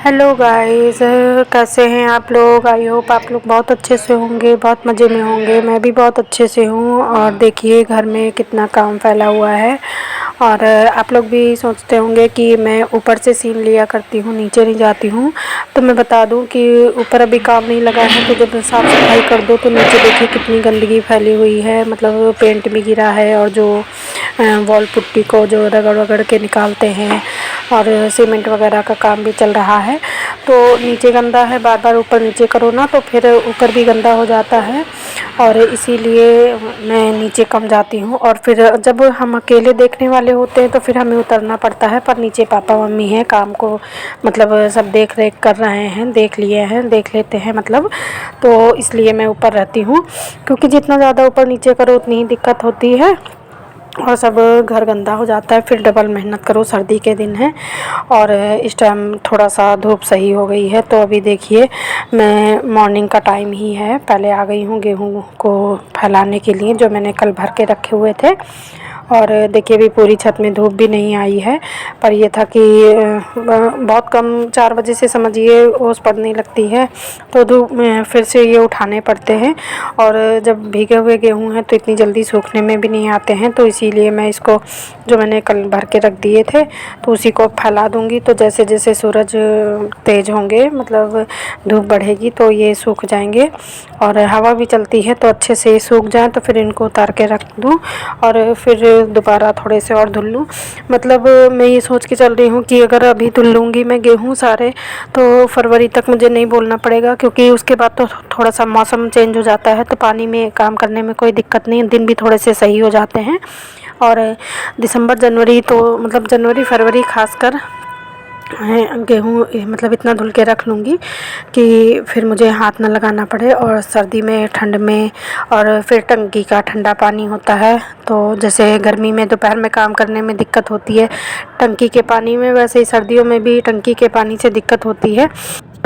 Hello guys, कैसे हैं आप लोग। आई होप आप लोग बहुत अच्छे से होंगे, बहुत मज़े में होंगे। मैं भी बहुत अच्छे से हूँ। और देखिए घर में कितना काम फैला हुआ है। और आप लोग भी सोचते होंगे कि मैं ऊपर से सीन लिया करती हूँ, नीचे नहीं जाती हूँ। तो मैं बता दूँ कि ऊपर अभी काम नहीं लगा है, तो जब साफ़ सफाई कर दो तो नीचे देखिए कितनी गंदगी फैली हुई है। मतलब पेंट भी गिरा है और जो वॉल पुट्टी को जो रगड़ वगड़ के निकालते हैं, और सीमेंट वगैरह का काम भी चल रहा है। तो नीचे गंदा है, बार बार ऊपर नीचे करो ना तो फिर ऊपर भी गंदा हो जाता है। और इसीलिए मैं नीचे कम जाती हूँ। और फिर जब हम अकेले देखने वाले होते हैं तो फिर हमें उतरना पड़ता है, पर नीचे पापा मम्मी हैं, काम को मतलब सब देख रेख कर रहे हैं, देख लिए हैं, देख लेते हैं मतलब। तो इसलिए मैं ऊपर रहती हूँ, क्योंकि जितना ज़्यादा ऊपर नीचे करो उतनी ही दिक्कत होती है और सब घर गंदा हो जाता है। फिर डबल मेहनत करो, सर्दी के दिन है और इस टाइम थोड़ा सा धूप सही हो गई है। तो अभी देखिए मैं मॉर्निंग का टाइम ही है, पहले आ गई हूँ गेहूँ को फैलाने के लिए, जो मैंने कल भर के रखे हुए थे। और देखिए अभी पूरी छत में धूप भी नहीं आई है, पर ये था कि बहुत कम 4 बजे से समझिए ओस पड़ने लगती है, तो धूप में फिर से ये उठाने पड़ते हैं। और जब भीगे हुए गेहूँ हैं तो इतनी जल्दी सूखने में भी नहीं आते हैं, तो इसीलिए मैं इसको जो मैंने कल भर के रख दिए थे तो उसी को फैला दूँगी। तो जैसे जैसे सूरज तेज़ होंगे, मतलब धूप बढ़ेगी, तो ये सूख जाएंगे। और हवा भी चलती है तो अच्छे से सूख जाए तो फिर इनको उतार के रख दूँ और फिर दोबारा थोड़े से और धुल लूँ। मतलब मैं ये सोच के चल रही हूँ कि अगर अभी धुल लूँगी मैं गेहूँ सारे, तो फरवरी तक मुझे नहीं बोलना पड़ेगा, क्योंकि उसके बाद तो थोड़ा सा मौसम चेंज हो जाता है, तो पानी में काम करने में कोई दिक्कत नहीं, दिन भी थोड़े से सही हो जाते हैं। और दिसंबर जनवरी तो मतलब जनवरी फरवरी खासकर गेहूँ मतलब इतना धुल के रख लूँगी कि फिर मुझे हाथ ना लगाना पड़े। और सर्दी में, ठंड में, और फिर टंकी का ठंडा पानी होता है, तो जैसे गर्मी में दोपहर में काम करने में दिक्कत होती है टंकी के पानी में, वैसे ही सर्दियों में भी टंकी के पानी से दिक्कत होती है।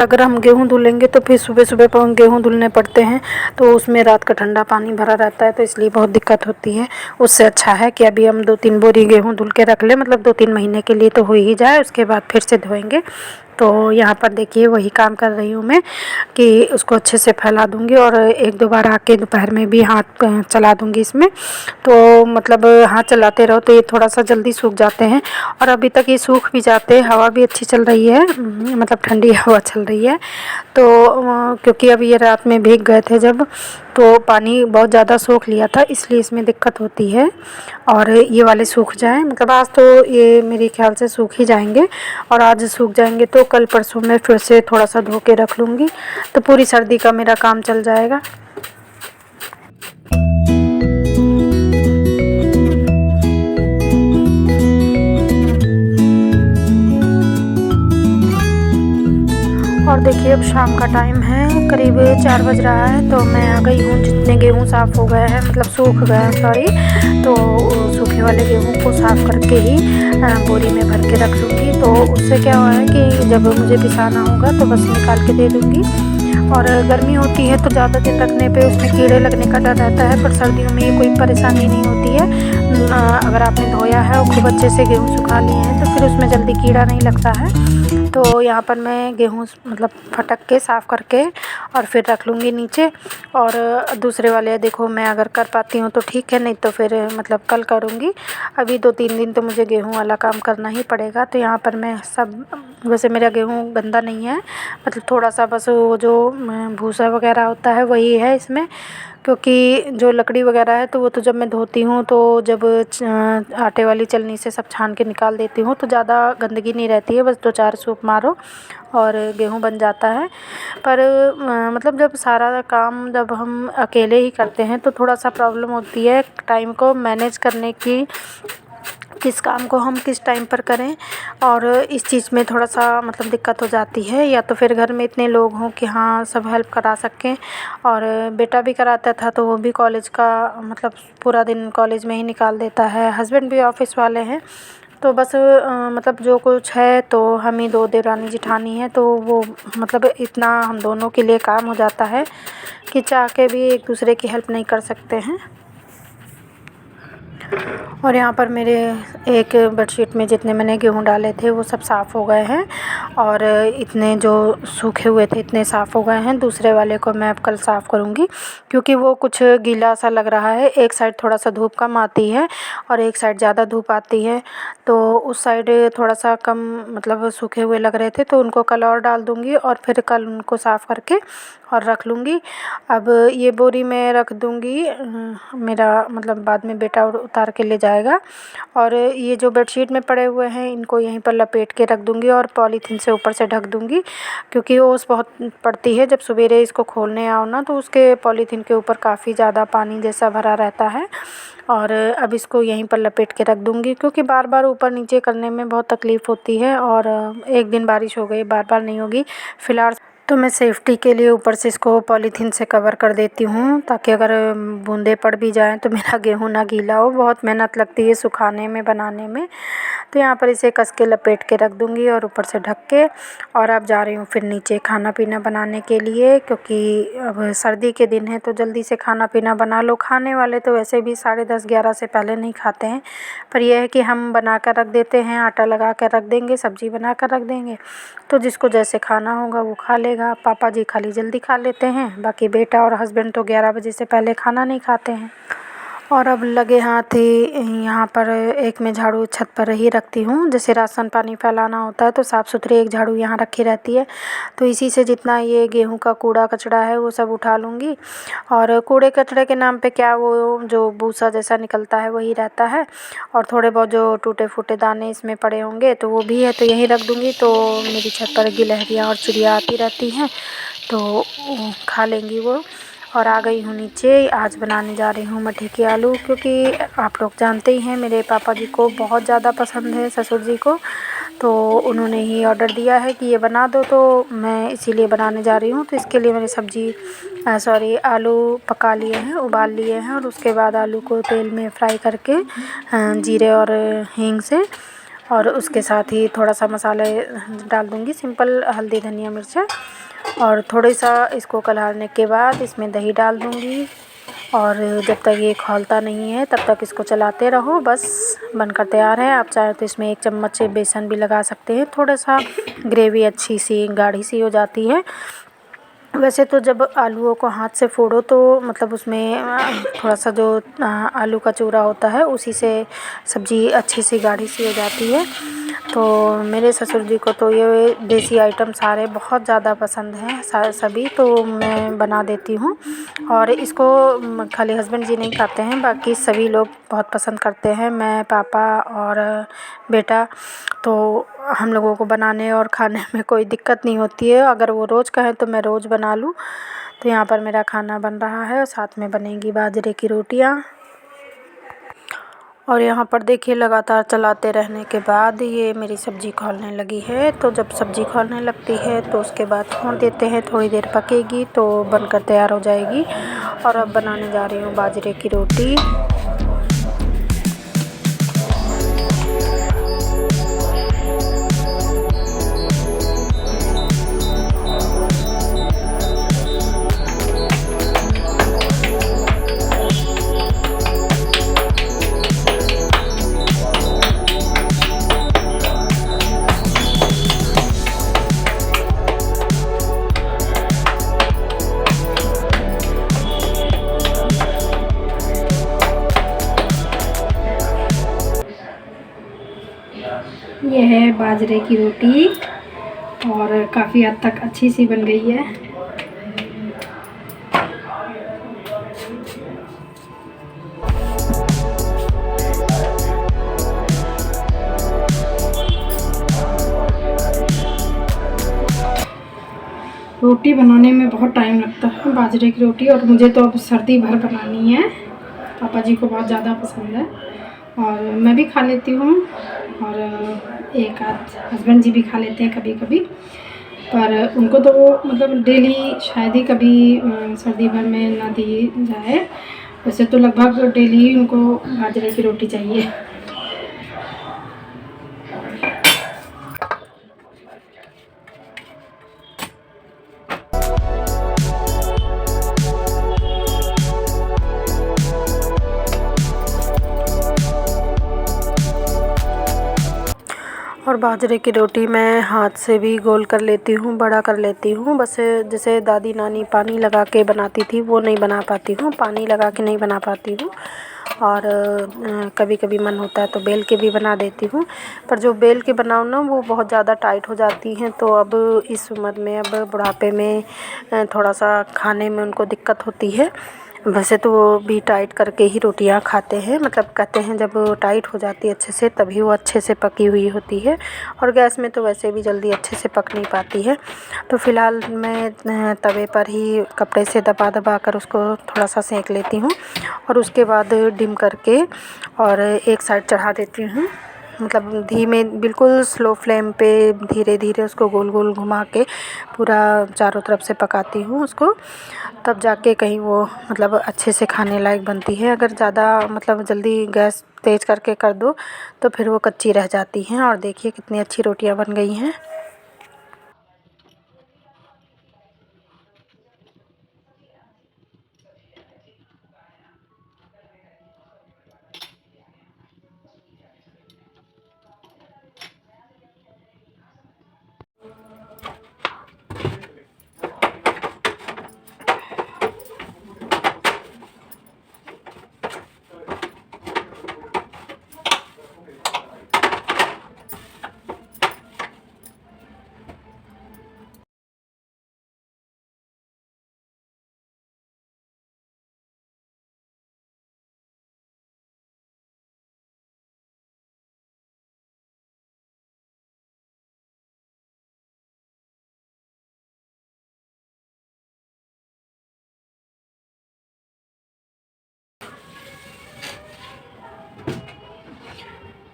अगर हम गेहूँ धुलेंगे तो फिर सुबह सुबह गेहूँ धुलने पड़ते हैं, तो उसमें रात का ठंडा पानी भरा रहता है, तो इसलिए बहुत दिक्कत होती है। उससे अच्छा है कि अभी हम 2-3 बोरी गेहूँ धुल के रख लें, मतलब 2-3 महीने के लिए तो हो ही जाए, उसके बाद फिर से धोएंगे। तो यहाँ पर देखिए वही काम कर रही हूँ मैं कि उसको अच्छे से फैला दूँगी और 1-2 बार आके दोपहर में भी हाथ चला दूँगी इसमें। तो मतलब हाथ चलाते रहो तो ये थोड़ा सा जल्दी सूख जाते हैं, और अभी तक ये सूख भी जाते हैं। हवा भी अच्छी चल रही है, मतलब ठंडी हवा चल रही है। तो क्योंकि अभी ये रात में भीग गए थे जब, तो पानी बहुत ज़्यादा सोख लिया था, इसलिए इसमें दिक्कत होती है। और ये वाले सूख जाएं, मतलब आज तो ये मेरे ख्याल से सूख ही जाएंगे, और आज सूख जाएंगे तो कल परसों में फिर से थोड़ा सा धो के रख लूँगी, तो पूरी सर्दी का मेरा काम चल जाएगा। और देखिए अब शाम का टाइम है, करीब 4 बज रहा है, तो मैं आ गई हूँ। जितने गेहूँ साफ़ हो गए हैं, मतलब सूख गए हैं सॉरी, तो सूखे वाले गेहूँ को साफ़ करके ही बोरी में भर के रख लूँगी। तो उससे क्या हुआ है कि जब मुझे पिसाना होगा तो बस निकाल के दे दूँगी। और गर्मी होती है तो ज़्यादा दिन रखने पे उसमें कीड़े लगने का डर रहता है, पर सर्दियों में ये कोई परेशानी नहीं होती है। अगर आपने धोया है और खूब अच्छे से गेहूँ सुखा लिए हैं तो फिर उसमें जल्दी कीड़ा नहीं लगता है। तो यहाँ पर मैं गेहूँ मतलब फटक के साफ़ करके और फिर रख लूँगी नीचे। और दूसरे वाले देखो मैं अगर कर पाती हूँ तो ठीक है, नहीं तो फिर मतलब कल करूँगी। अभी 2-3 दिन तो मुझे गेहूँ वाला काम करना ही पड़ेगा। तो यहाँ पर मैं सब, वैसे मेरा गेहूँ गंदा नहीं है, मतलब थोड़ा सा बस वो जो भूसा वगैरह होता है वही है इसमें, क्योंकि जो लकड़ी वगैरह है तो वो तो जब मैं धोती हूँ तो जब आटे वाली चलनी से सब छान के निकाल देती हूँ तो ज़्यादा गंदगी नहीं रहती है, बस 2-4 सूप मारो और गेहूँ बन जाता है। पर मतलब जब सारा काम जब हम अकेले ही करते हैं तो थोड़ा सा प्रॉब्लम होती है टाइम को मैनेज करने की, किस काम को हम किस टाइम पर करें। और इस चीज़ में थोड़ा सा मतलब दिक्कत हो जाती है, या तो फिर घर में इतने लोग हों कि हाँ सब हेल्प करा सकें। और बेटा भी कराता था तो वो भी कॉलेज का मतलब पूरा दिन कॉलेज में ही निकाल देता है, हस्बैंड भी ऑफिस वाले हैं। तो बस मतलब जो कुछ है तो हम ही 2 देवरानी जेठानी हैं, तो वो मतलब इतना हम दोनों के लिए काम हो जाता है कि चाह के भी एक दूसरे की हेल्प नहीं कर सकते हैं। और यहाँ पर मेरे एक बेडशीट में जितने मैंने गेहूँ डाले थे वो सब साफ़ हो गए हैं, और इतने जो सूखे हुए थे इतने साफ़ हो गए हैं। दूसरे वाले को मैं अब कल साफ़ करूँगी, क्योंकि वो कुछ गीला सा लग रहा है। एक साइड थोड़ा सा धूप कम आती है और एक साइड ज़्यादा धूप आती है, तो उस साइड थोड़ा सा कम मतलब सूखे हुए लग रहे थे, तो उनको कल और डाल दूँगी और फिर कल उनको साफ़ करके और रख लूँगी। अब ये बोरी में रख दूँगी, मेरा मतलब बाद में बेटा उतार के ले जाएगा। और ये जो बेडशीट में पड़े हुए हैं इनको यहीं पर लपेट के रख दूँगी और पॉलीथीन से ऊपर से ढक दूँगी, क्योंकि ओस बहुत पड़ती है। जब सवेरे इसको खोलने आओ ना तो उसके पॉलीथीन के ऊपर काफ़ी ज़्यादा पानी जैसा भरा रहता है। और अब इसको यहीं पर लपेट के रख दूँगी, क्योंकि बार बार ऊपर नीचे करने में बहुत तकलीफ़ होती है। और एक दिन बारिश हो गई, बार बार नहीं होगी। फ़िलहाल तो मैं सेफ्टी के लिए ऊपर से इसको पॉलीथीन से कवर कर देती हूँ, ताकि अगर बूंदे पड़ भी जाएँ तो मेरा गेहूँ ना गीला हो। बहुत मेहनत लगती है सुखाने में, बनाने में। तो यहाँ पर इसे कस के लपेट के रख दूँगी और ऊपर से ढक के। और अब जा रही हूँ फिर नीचे खाना पीना बनाने के लिए, क्योंकि अब सर्दी के दिन है तो जल्दी से खाना पीना बना लो। खाने वाले तो वैसे भी 10:30-11 से पहले नहीं खाते हैं, पर यह है कि हम बना कर रख देते हैं, आटा लगा कर रख देंगे, सब्ज़ी बना कर रख देंगे, तो जिसको जैसे खाना होगा वो खा लेगा। पापा जी खाली जल्दी खा लेते हैं, बाकी बेटा और हस्बैंड तो 11 बजे से पहले खाना नहीं खाते हैं। और अब लगे हाथ ही यहाँ पर एक मैं झाड़ू छत पर ही रखती हूँ। जैसे राशन पानी फैलाना होता है तो साफ़ सुथरी एक झाड़ू यहाँ रखी रहती है, तो इसी से जितना ये गेहूँ का कूड़ा कचरा है वो सब उठा लूँगी। और कूड़े कचरे के नाम पे क्या, वो जो भूसा जैसा निकलता है वही रहता है, और थोड़े बहुत जो टूटे फूटे दाने इसमें पड़े होंगे तो वो भी है, तो यहीं रख दूँगी। तो मेरी छत पर गिलहरियाँ और चिड़िया आती रहती हैं, तो खा लेंगी वो। और आ गई हूँ नीचे। आज बनाने जा रही हूँ मट्ठी के आलू, क्योंकि आप लोग जानते ही हैं मेरे पापा जी को बहुत ज़्यादा पसंद है, ससुर जी को। तो उन्होंने ही ऑर्डर दिया है कि ये बना दो, तो मैं इसीलिए बनाने जा रही हूँ। तो इसके लिए मैंने आलू पका लिए हैं, उबाल लिए हैं, और उसके बाद आलू को तेल में फ्राई करके जीरे और हींग से, और उसके साथ ही थोड़ा सा मसाले डाल दूँगी, सिंपल हल्दी धनिया मिर्चा। और थोड़ा सा इसको कलहारने के बाद इसमें दही डाल दूँगी, और जब तक ये खौलता नहीं है तब तक इसको चलाते रहो। बस बनकर तैयार है। आप चाहे तो इसमें 1 चम्मच बेसन भी लगा सकते हैं, थोड़ा सा ग्रेवी अच्छी सी गाढ़ी सी हो जाती है। वैसे तो जब आलूओं को हाथ से फोड़ो तो मतलब उसमें थोड़ा सा जो आलू का चूरा होता है उसी से सब्ज़ी अच्छी सी गाढ़ी सी हो जाती है। तो मेरे ससुर जी को तो ये देसी आइटम सारे बहुत ज़्यादा पसंद हैं सभी, तो मैं बना देती हूँ। और इसको खाली हस्बैंड जी नहीं खाते हैं, बाकी सभी लोग बहुत पसंद करते हैं, मैं, पापा और बेटा। तो हम लोगों को बनाने और खाने में कोई दिक्कत नहीं होती है। अगर वो रोज़ कहें तो मैं रोज़ बना लूँ। तो यहाँ पर मेरा खाना बन रहा है और साथ में बनेंगी बाजरे की रोटियाँ। और यहाँ पर देखिए लगातार चलाते रहने के बाद ये मेरी सब्ज़ी खौलने लगी है। तो जब सब्ज़ी खौलने लगती है तो उसके बाद छोड़ देते हैं, थोड़ी देर पकेगी तो बनकर तैयार हो जाएगी। और अब बनाने जा रही हूँ बाजरे की रोटी। ये है बाजरे की रोटी और काफ़ी हद तक अच्छी सी बन गई है। रोटी बनाने में बहुत टाइम लगता है बाजरे की रोटी, और मुझे तो अब सर्दी भर बनानी है। पापा जी को बहुत ज़्यादा पसंद है और मैं भी खा लेती हूँ, और एक आध हस्बैंड जी भी खा लेते हैं कभी कभी, पर उनको तो वो मतलब डेली शायद ही कभी सर्दी भर में ना दी जाए। वैसे तो लगभग डेली उनको बाजरे की रोटी चाहिए। और बाजरे की रोटी मैं हाथ से भी गोल कर लेती हूँ, बड़ा कर लेती हूँ। बस जैसे दादी नानी पानी लगा के बनाती थी वो नहीं बना पाती हूँ, पानी लगा के नहीं बना पाती हूँ। और कभी कभी मन होता है तो बेल के भी बना देती हूँ, पर जो बेल के बनाओ ना वो बहुत ज़्यादा टाइट हो जाती हैं। तो अब इस उम्र में, अब बुढ़ापे में थोड़ा सा खाने में उनको दिक्कत होती है। वैसे तो वो भी टाइट करके ही रोटियां खाते हैं, मतलब कहते हैं जब टाइट हो जाती है अच्छे से तभी वो अच्छे से पकी हुई होती है, और गैस में तो वैसे भी जल्दी अच्छे से पक नहीं पाती है। तो फ़िलहाल मैं तवे पर ही कपड़े से दबा दबा कर उसको थोड़ा सा सेंक लेती हूँ, और उसके बाद डिम करके और एक साइड चढ़ा देती हूँ। मतलब धीमे, बिल्कुल स्लो फ्लेम पे धीरे धीरे उसको गोल गोल घुमा के पूरा चारों तरफ से पकाती हूँ उसको, तब जाके कहीं वो मतलब अच्छे से खाने लायक बनती है। अगर ज़्यादा मतलब जल्दी गैस तेज़ करके कर दो तो फिर वो कच्ची रह जाती हैं। और देखिए कितनी अच्छी रोटियां बन गई हैं।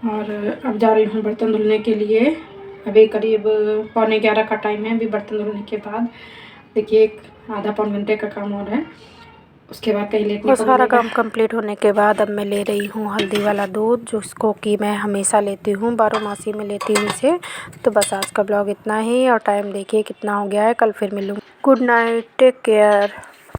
और अब जा रही हूँ बर्तन धुलने के लिए। अभी करीब 11:15 का टाइम है। अभी बर्तन धुलने के बाद देखिए एक आधा पौन घंटे का काम और है, उसके बाद कहीं लेट नहीं। सारा काम कंप्लीट होने के बाद अब मैं ले रही हूँ हल्दी वाला दूध, जिसको कि मैं हमेशा लेती हूँ, बारहमासी में लेती हूँ इसे। तो बस आज का ब्लॉग इतना ही, और टाइम देखिए कितना हो गया है। कल फिर मिलूँगी। Good night, take care.